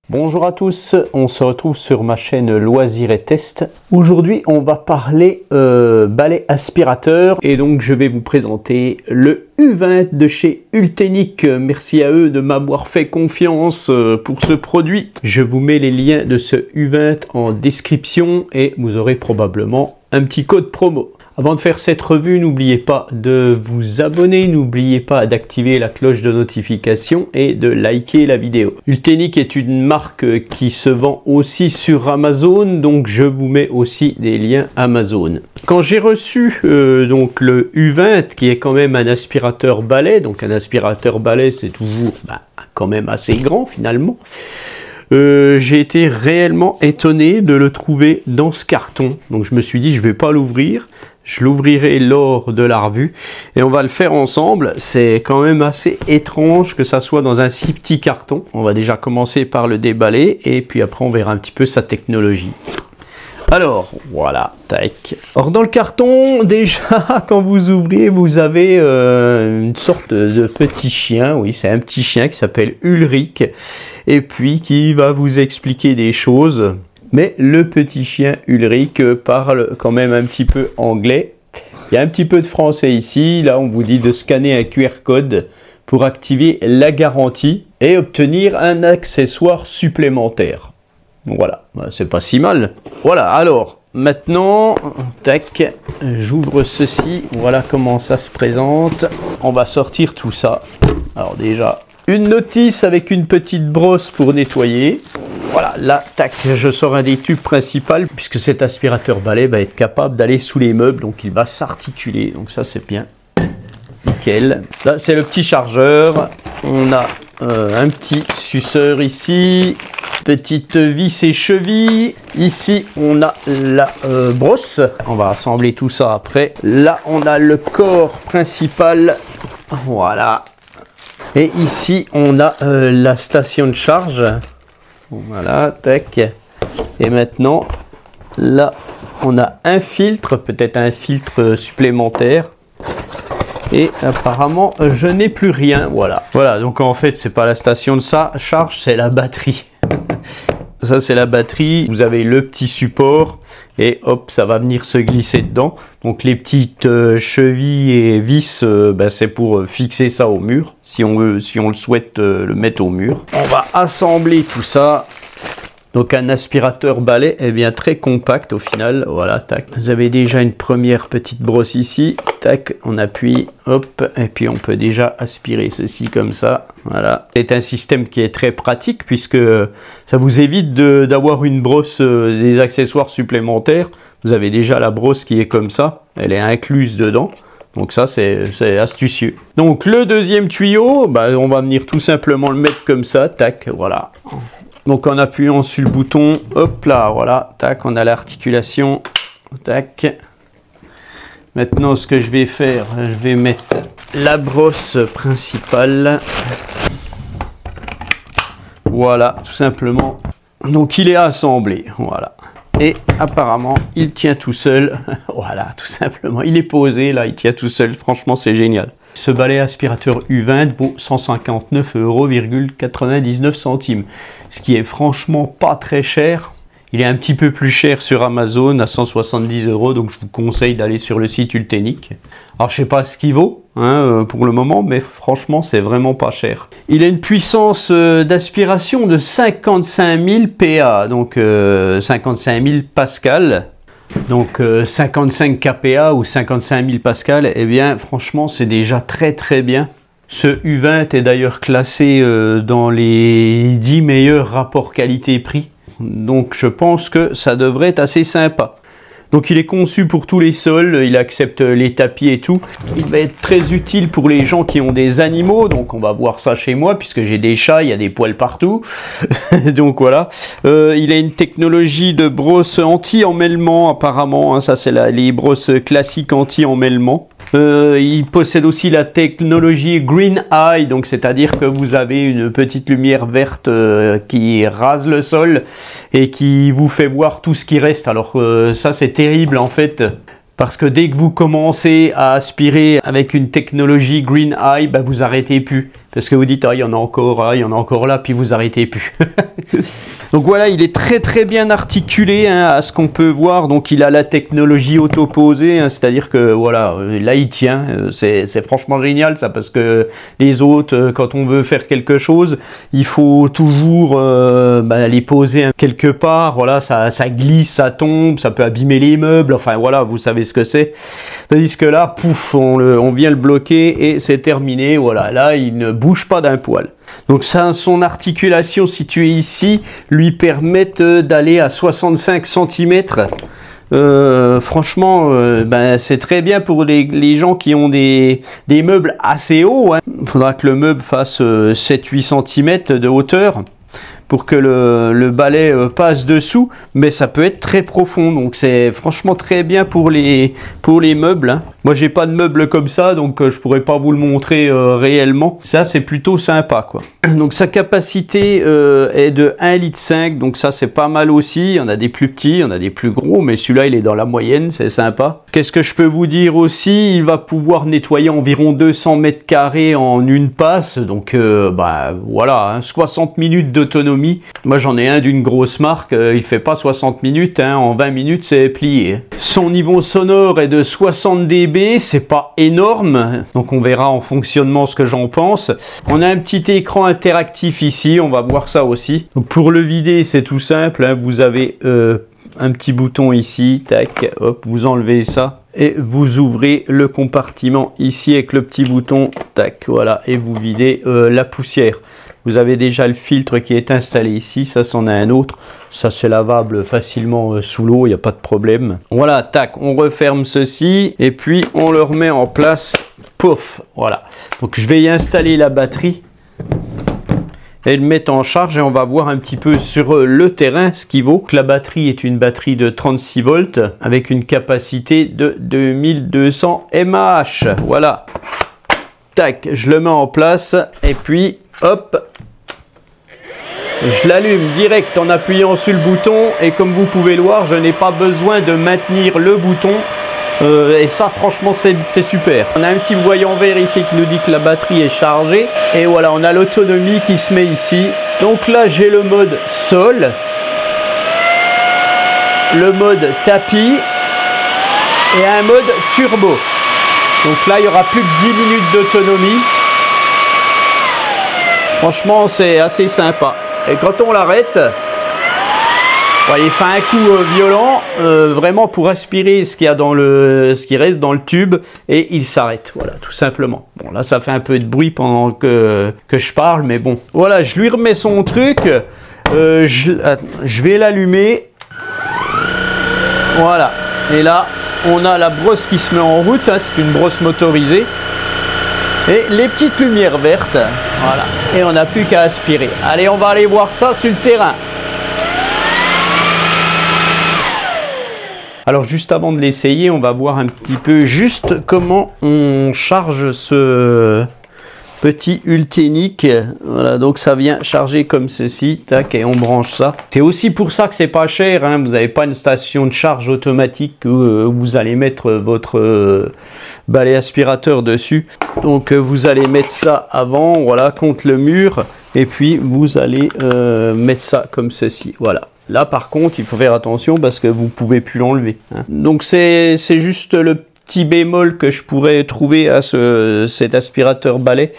Bonjour à tous, on se retrouve sur ma chaîne Loisirs et Tests. Aujourd'hui on va parler balai aspirateur et donc je vais vous présenter le U20 de chez Ultenic. Merci à eux de m'avoir fait confiance pour ce produit. Je vous mets les liens de ce U20 en description et vous aurez probablement un petit code promo. Avant de faire cette revue, n'oubliez pas de vous abonner, n'oubliez pas d'activer la cloche de notification et de liker la vidéo. Ultenic est une marque qui se vend aussi sur Amazon, donc je vous mets aussi des liens Amazon. Quand j'ai reçu donc le U20, qui est quand même un aspirateur balai, donc un aspirateur balai c'est toujours quand même assez grand finalement, j'ai été réellement étonné de le trouver dans ce carton. Donc je me suis dit je vais pas l'ouvrir, je l'ouvrirai lors de la revue et on va le faire ensemble. C'est quand même assez étrange que ça soit dans un si petit carton. On va déjà commencer par le déballer et puis après on verra un petit peu sa technologie. Alors voilà, tac. Or dans le carton, déjà quand vous ouvrez, vous avez une sorte de petit chien. Oui, c'est un petit chien qui s'appelle Ulrich et puis qui va vous expliquer des choses. Mais le petit chien Ulrich parle quand même un petit peu anglais. Il y a un petit peu de français ici. Là, on vous dit de scanner un QR code pour activer la garantie et obtenir un accessoire supplémentaire. Voilà, c'est pas si mal. Voilà, alors, maintenant, tac, j'ouvre ceci. Voilà comment ça se présente. On va sortir tout ça. Alors déjà, une notice avec une petite brosse pour nettoyer. Voilà, là, tac, je sors un des tubes principaux puisque cet aspirateur balai va être capable d'aller sous les meubles, donc il va s'articuler. Donc ça, c'est bien. Nickel. Là, c'est le petit chargeur. On a un petit suceur ici. Petite vis et cheville. Ici, on a la brosse. On va assembler tout ça après. Là, on a le corps principal. Voilà. Et ici, on a la station de charge. Voilà, tac. Et maintenant, là, on a un filtre, peut-être un filtre supplémentaire. Et apparemment, je n'ai plus rien. Voilà. Voilà, donc en fait, c'est pas la station de charge, c'est la batterie. Ça, c'est la batterie. Vous avez le petit support et hop, ça va venir se glisser dedans. Donc, les petites chevilles et vis, c'est pour fixer ça au mur. Si on le souhaite le mettre au mur. On va assembler tout ça. Donc, un aspirateur balai est bien très compact au final. Voilà, tac. Vous avez déjà une première petite brosse ici. Tac, on appuie, hop, et puis on peut déjà aspirer ceci comme ça. Voilà. C'est un système qui est très pratique puisque ça vous évite d'avoir une brosse, des accessoires supplémentaires. Vous avez déjà la brosse qui est comme ça. Elle est incluse dedans. Donc ça, c'est astucieux. Donc, le deuxième tuyau, on va venir tout simplement le mettre comme ça. Tac, voilà. Donc en appuyant sur le bouton, hop là, voilà, tac, on a l'articulation, tac. Maintenant, ce que je vais faire, je vais mettre la brosse principale. Voilà, tout simplement. Donc il est assemblé, voilà. Et apparemment, il tient tout seul. Voilà, tout simplement. Il est posé, là, il tient tout seul. Franchement, c'est génial. Ce balai aspirateur U20 vaut 159,99 €, ce qui est franchement pas très cher. Il est un petit peu plus cher sur Amazon à 170 €, donc je vous conseille d'aller sur le site Ultenic. Alors je sais pas ce qu'il vaut pour le moment, mais franchement c'est vraiment pas cher. Il a une puissance d'aspiration de 55 000 PA, donc 55 000 pascal. Donc 55 kPa ou 55 000 pascal, eh bien franchement c'est déjà très très bien. Ce U20 est d'ailleurs classé dans les 10 meilleurs rapports qualité-prix. Donc je pense que ça devrait être assez sympa. Donc il est conçu pour tous les sols, il accepte les tapis et tout. Il va être très utile pour les gens qui ont des animaux, donc on va voir ça chez moi puisque j'ai des chats, il y a des poils partout. Donc voilà. Il a une technologie de brosse anti-emmêlement apparemment, ça c'est les brosses classiques anti-emmêlement. Il possède aussi la technologie Green Eye, donc c'est-à-dire que vous avez une petite lumière verte qui rase le sol et qui vous fait voir tout ce qui reste. Alors ça c'est terrible en fait, Parce que dès que vous commencez à aspirer avec une technologie Green Eye, bah vous arrêtez plus. Parce que vous dites, ah, il y en a encore là, il y en a encore là, puis vous arrêtez plus. Donc voilà, il est très bien articulé hein, à ce qu'on peut voir. Donc il a la technologie auto-posée, hein, c'est-à-dire que voilà, là il tient. C'est franchement génial ça, parce que les autres, quand on veut faire quelque chose, il faut toujours les poser quelque part. Voilà, ça glisse, ça tombe, ça peut abîmer les meubles. Enfin voilà, vous savez ce que c'est. Tandis que là, pouf, on vient le bloquer et c'est terminé. Voilà, là il ne bouge pas d'un poil. Donc ça, son articulation située ici lui permettent d'aller à 65 cm. Franchement, c'est très bien pour les gens qui ont des meubles assez hauts. Il faudra que le meuble fasse 7-8 cm de hauteur pour que le balai passe dessous, mais ça peut être très profond, donc c'est franchement très bien pour les meubles. Hein. Moi j'ai pas de meubles comme ça, donc je pourrais pas vous le montrer réellement. Ça c'est plutôt sympa quoi. Donc sa capacité est de 1,5 litre, donc ça c'est pas mal aussi. Il y en a des plus petits, il y en a des plus gros, mais celui-là il est dans la moyenne, c'est sympa. Qu'est-ce que je peux vous dire aussi? Il va pouvoir nettoyer environ 200 mètres carrés en une passe, donc voilà, hein, 60 minutes d'autonomie. Moi j'en ai un d'une grosse marque, il fait pas 60 minutes, hein, en 20 minutes c'est plié. Son niveau sonore est de 60 dB, c'est pas énorme, donc on verra en fonctionnement ce que j'en pense. On a un petit écran interactif ici, on va voir ça aussi. Donc pour le vider c'est tout simple, hein, vous avez un petit bouton ici, tac, hop, vous enlevez ça. Et vous ouvrez le compartiment ici avec le petit bouton, tac, voilà, et vous videz la poussière. Vous avez déjà le filtre qui est installé ici, ça c'en a un autre. Ça c'est lavable facilement sous l'eau, il n'y a pas de problème. Voilà, tac, on referme ceci et puis on le remet en place. Pouf, voilà. Donc je vais y installer la batterie et le mettre en charge et on va voir un petit peu sur le terrain ce qu'il vaut. La batterie est une batterie de 36 volts avec une capacité de 2200 mAh. Voilà. Tac, je le mets en place et puis hop, je l'allume direct en appuyant sur le bouton et comme vous pouvez le voir, je n'ai pas besoin de maintenir le bouton et ça franchement c'est super. On a un petit voyant vert ici qui nous dit que la batterie est chargée et voilà, on a l'autonomie qui se met ici. Donc là j'ai le mode sol, le mode tapis et un mode turbo. Donc là il y aura plus que 10 minutes d'autonomie. Franchement c'est assez sympa. Et quand on l'arrête, il fait un coup violent, vraiment pour aspirer ce qu'il y a dans ce qui reste dans le tube, et il s'arrête, voilà, tout simplement. Bon, là, ça fait un peu de bruit pendant que je parle, mais bon. Voilà, je lui remets son truc, je vais l'allumer. Voilà, et là, on a la brosse qui se met en route, hein, c'est une brosse motorisée. Et les petites lumières vertes, voilà, et on n'a plus qu'à aspirer. Allez, on va aller voir ça sur le terrain. Alors juste avant de l'essayer, on va voir un petit peu juste comment on charge ce petit Ultenic. Voilà, donc ça vient charger comme ceci, tac, et on branche ça. C'est aussi pour ça que c'est pas cher, hein. Vous n'avez pas une station de charge automatique où vous allez mettre votre balai aspirateur dessus. Donc vous allez mettre ça avant, voilà, contre le mur, et puis vous allez mettre ça comme ceci, voilà. Là par contre il faut faire attention parce que vous pouvez plus l'enlever, hein. Donc c'est juste le petit bémol que je pourrais trouver à cet aspirateur balai,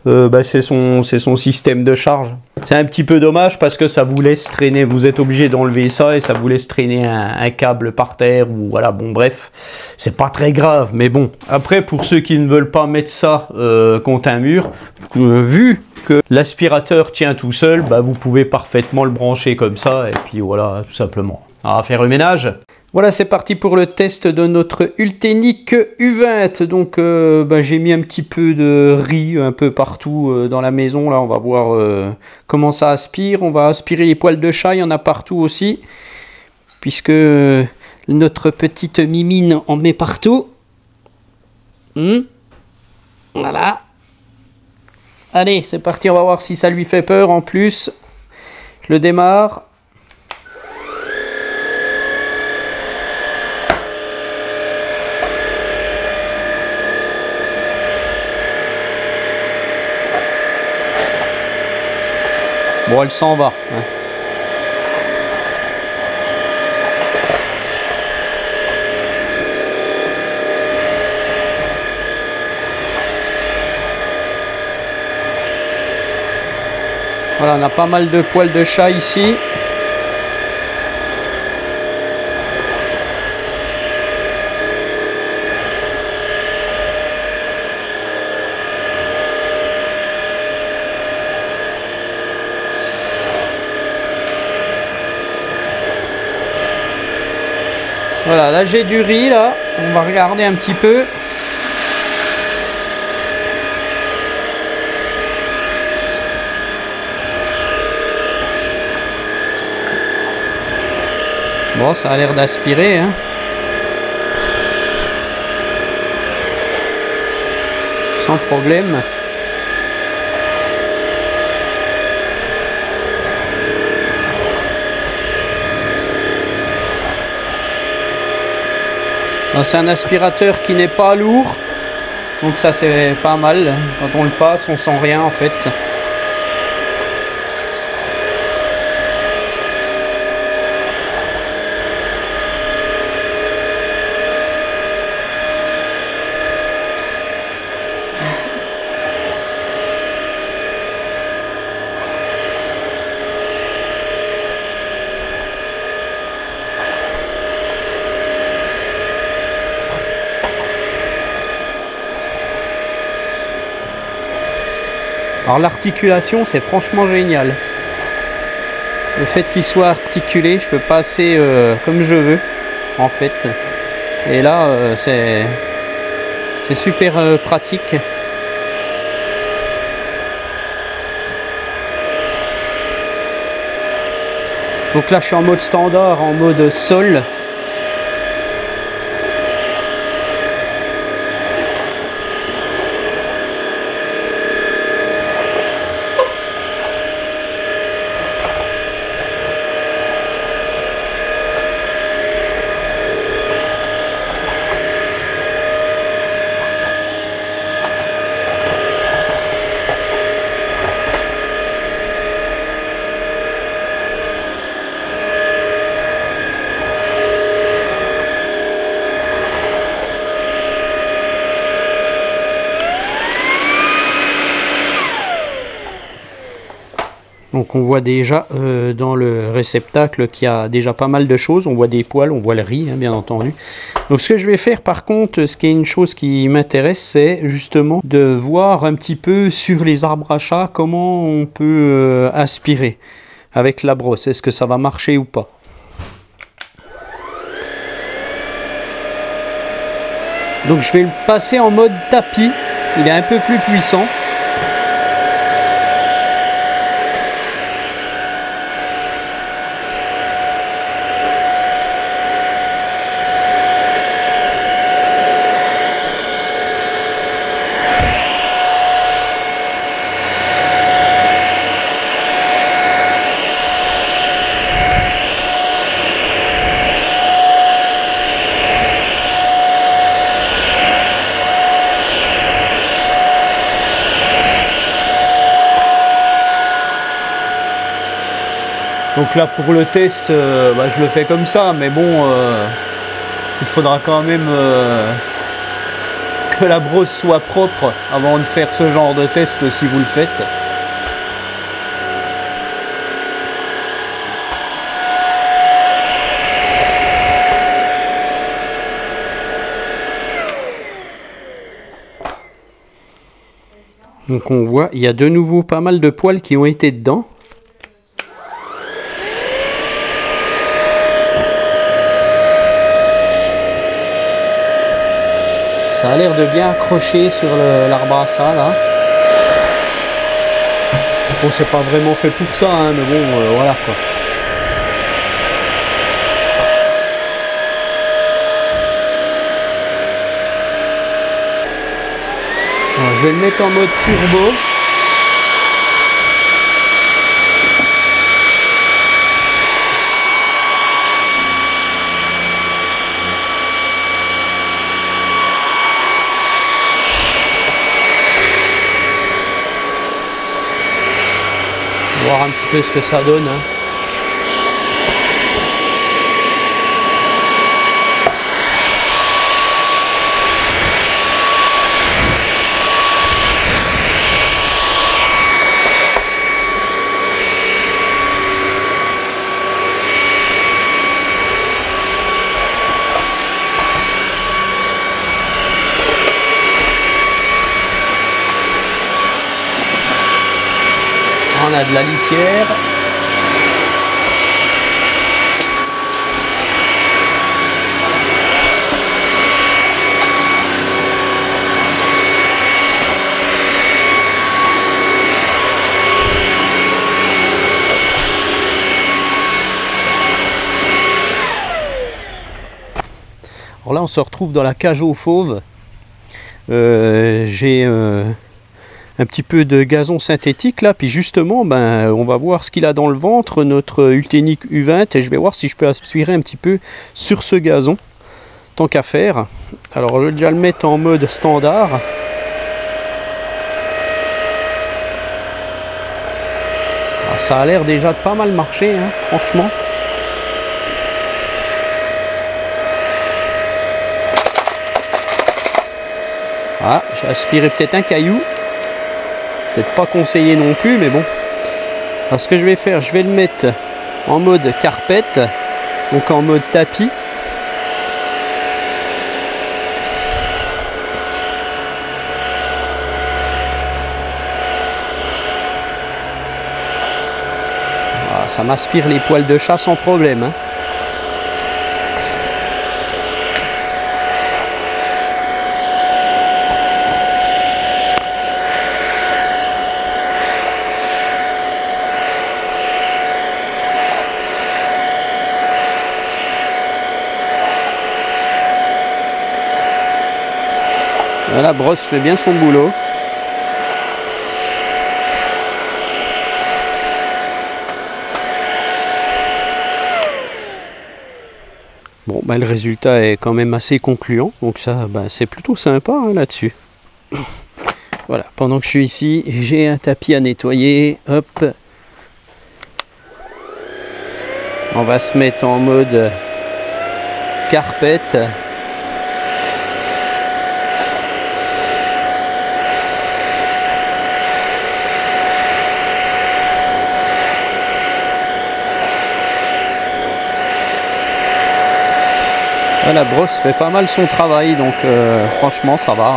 c'est son système de charge. C'est un petit peu dommage parce que ça vous laisse traîner, vous êtes obligé d'enlever ça et ça vous laisse traîner un câble par terre ou voilà, bon bref, c'est pas très grave, mais bon. Après pour ceux qui ne veulent pas mettre ça contre un mur, vu que l'aspirateur tient tout seul, vous pouvez parfaitement le brancher comme ça et puis voilà, tout simplement. On va faire le ménage. Voilà, c'est parti pour le test de notre Ultenic U20. Donc j'ai mis un petit peu de riz un peu partout dans la maison. Là, on va voir comment ça aspire. On va aspirer les poils de chat, il y en a partout aussi. Puisque notre petite mimine en met partout. Voilà. Allez, c'est parti, on va voir si ça lui fait peur en plus. Je le démarre. Bon, elle s'en va. Hein. Voilà, on a pas mal de poils de chat ici. Voilà, là j'ai du riz là, on va regarder un petit peu. Bon, ça a l'air d'aspirer, hein. Sans problème. C'est un aspirateur qui n'est pas lourd, donc ça c'est pas mal. Quand on le passe, on sent rien en fait. Alors l'articulation, c'est franchement génial. Le fait qu'il soit articulé, je peux passer comme je veux en fait. Et là c'est super pratique. Donc là je suis en mode standard, en mode sol. Donc on voit déjà dans le réceptacle qu'il y a déjà pas mal de choses. On voit des poils, on voit le riz, hein, bien entendu. Donc ce que je vais faire par contre, ce qui est une chose qui m'intéresse, c'est justement de voir un petit peu sur les arbres à chat comment on peut aspirer avec la brosse. Est-ce que ça va marcher ou pas? Donc je vais le passer en mode tapis. Il est un peu plus puissant. Donc là pour le test, je le fais comme ça, mais bon, il faudra quand même que la brosse soit propre avant de faire ce genre de test si vous le faites. Donc on voit, il y a de nouveau pas mal de poils qui ont été dedans. Ça a l'air de bien accrocher sur l'arbre à chat là. Bon, c'est pas vraiment fait pour ça, hein, mais bon, voilà quoi. Alors, je vais le mettre en mode turbo. voir un petit peu ce que ça donne. Hein. On a de la litière. Alors là, on se retrouve dans la cage aux fauves. J'ai un petit peu de gazon synthétique là, puis justement on va voir ce qu'il a dans le ventre, notre Ultenic U20, et je vais voir si je peux aspirer un petit peu sur ce gazon, tant qu'à faire. Alors je vais déjà le mettre en mode standard. Alors, ça a l'air déjà de pas mal marcher, hein, franchement. Ah, j'ai aspiré peut-être un caillou. Peut-être pas conseillé non plus, mais bon. Alors ce que je vais faire, je vais le mettre en mode carpette, donc en mode tapis. Voilà, ça m'aspire les poils de chat sans problème. Hein. La brosse fait bien son boulot. Bon, le résultat est quand même assez concluant, donc ça, c'est plutôt sympa hein, là-dessus. Voilà, pendant que je suis ici, j'ai un tapis à nettoyer. Hop. On va se mettre en mode carpette. La brosse fait pas mal son travail, donc franchement ça va.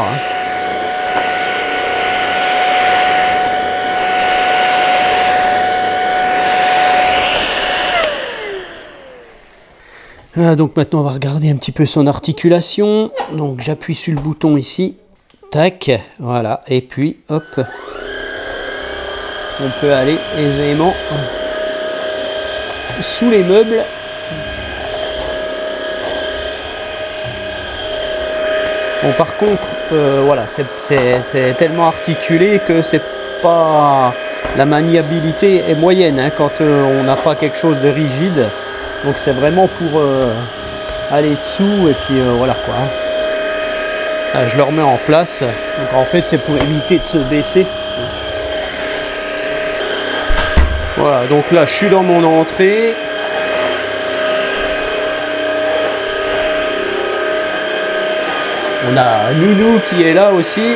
Hein. Donc maintenant on va regarder un petit peu son articulation. Donc j'appuie sur le bouton ici, tac, voilà, et puis hop, on peut aller aisément sous les meubles. Bon, par contre, voilà, c'est tellement articulé que c'est pas, la maniabilité est moyenne hein, quand on n'a pas quelque chose de rigide. Donc c'est vraiment pour aller dessous et puis voilà quoi. Là, je le remets en place. Donc en fait c'est pour éviter de se baisser. Voilà, donc là je suis dans mon entrée. On a Nounou qui est là aussi.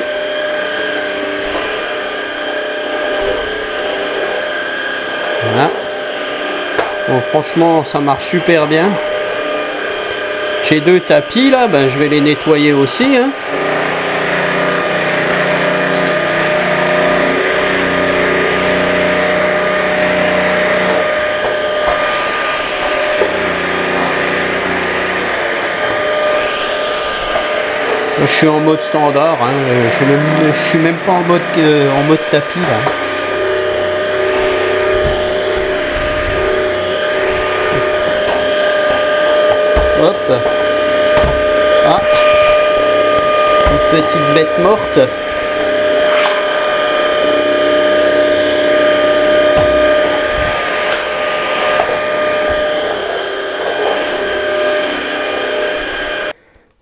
Voilà. Bon, franchement, ça marche super bien. J'ai deux tapis là, je vais les nettoyer aussi. Hein. Je suis en mode standard, hein. Je suis même pas en mode tapis là. Hop. Ah. Une petite bête morte.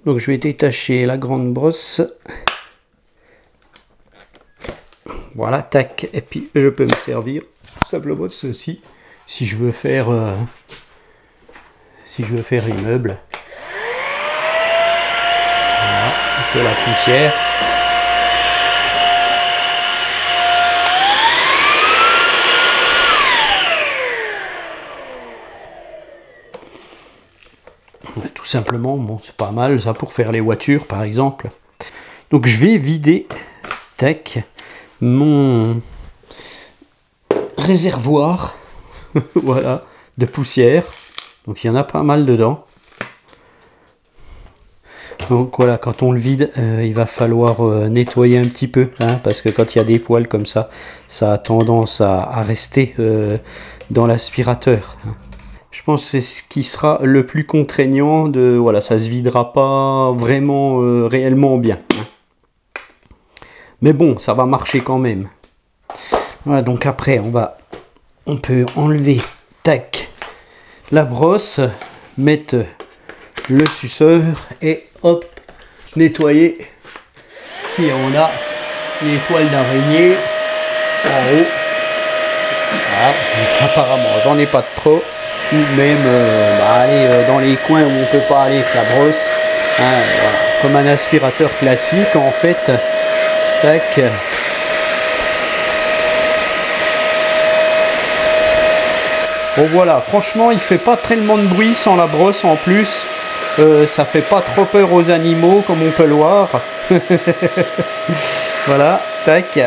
Donc je vais détacher la grande brosse. Voilà, tac, et puis je peux me servir. tout simplement ceci. Si je veux faire immeuble, voilà, un peu la poussière. Tout simplement, bon, c'est pas mal ça pour faire les voitures par exemple. Donc je vais vider, tac, mon réservoir voilà, de poussière. Donc il y en a pas mal dedans. Donc voilà, quand on le vide, il va falloir nettoyer un petit peu, hein, parce que quand il y a des poils comme ça, ça a tendance à rester dans l'aspirateur. Je pense que c'est ce qui sera le plus contraignant. Voilà, ça se videra pas vraiment réellement bien. Mais bon, ça va marcher quand même. Voilà, donc après, on peut enlever, tac, la brosse, mettre le suceur et hop, nettoyer si on a les poils d'araignée en haut. Voilà, apparemment, j'en ai pas de trop. Ou même aller dans les coins où on peut pas aller avec la brosse, hein, voilà. Comme un aspirateur classique en fait. Tac. Bon voilà, franchement il fait pas tellement de bruit sans la brosse en plus. Ça fait pas trop peur aux animaux comme on peut le voir. Voilà, tac.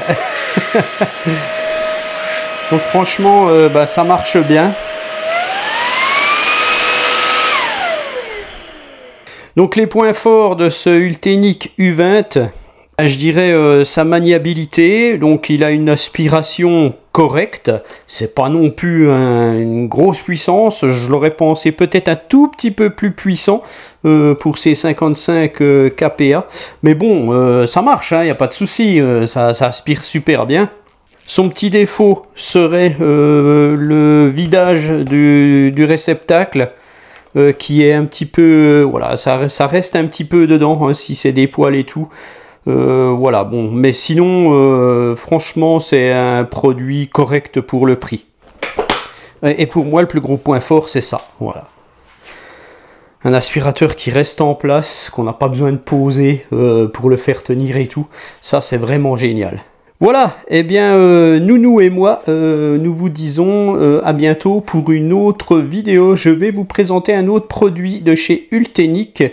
Donc franchement ça marche bien. Donc les points forts de ce Ultenic U20, je dirais sa maniabilité. Donc il a une aspiration correcte, c'est pas non plus une grosse puissance, je l'aurais pensé peut-être un tout petit peu plus puissant pour ses 55 kPa, mais bon ça marche, il n'y a pas de souci, ça aspire super bien. Son petit défaut serait le vidage du réceptacle, qui est un petit peu, voilà, ça reste un petit peu dedans, hein, si c'est des poils et tout. Voilà, bon, mais sinon, franchement, c'est un produit correct pour le prix. Et pour moi, le plus gros point fort, c'est ça, voilà. Un aspirateur qui reste en place, qu'on n'a pas besoin de poser pour le faire tenir et tout. Ça, c'est vraiment génial. Voilà, eh bien, Nounou et moi, nous vous disons à bientôt pour une autre vidéo. Je vais vous présenter un autre produit de chez Ultenic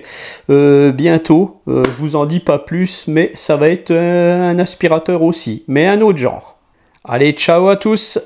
bientôt. Je vous en dis pas plus, mais ça va être un aspirateur aussi, mais un autre genre. Allez, ciao à tous!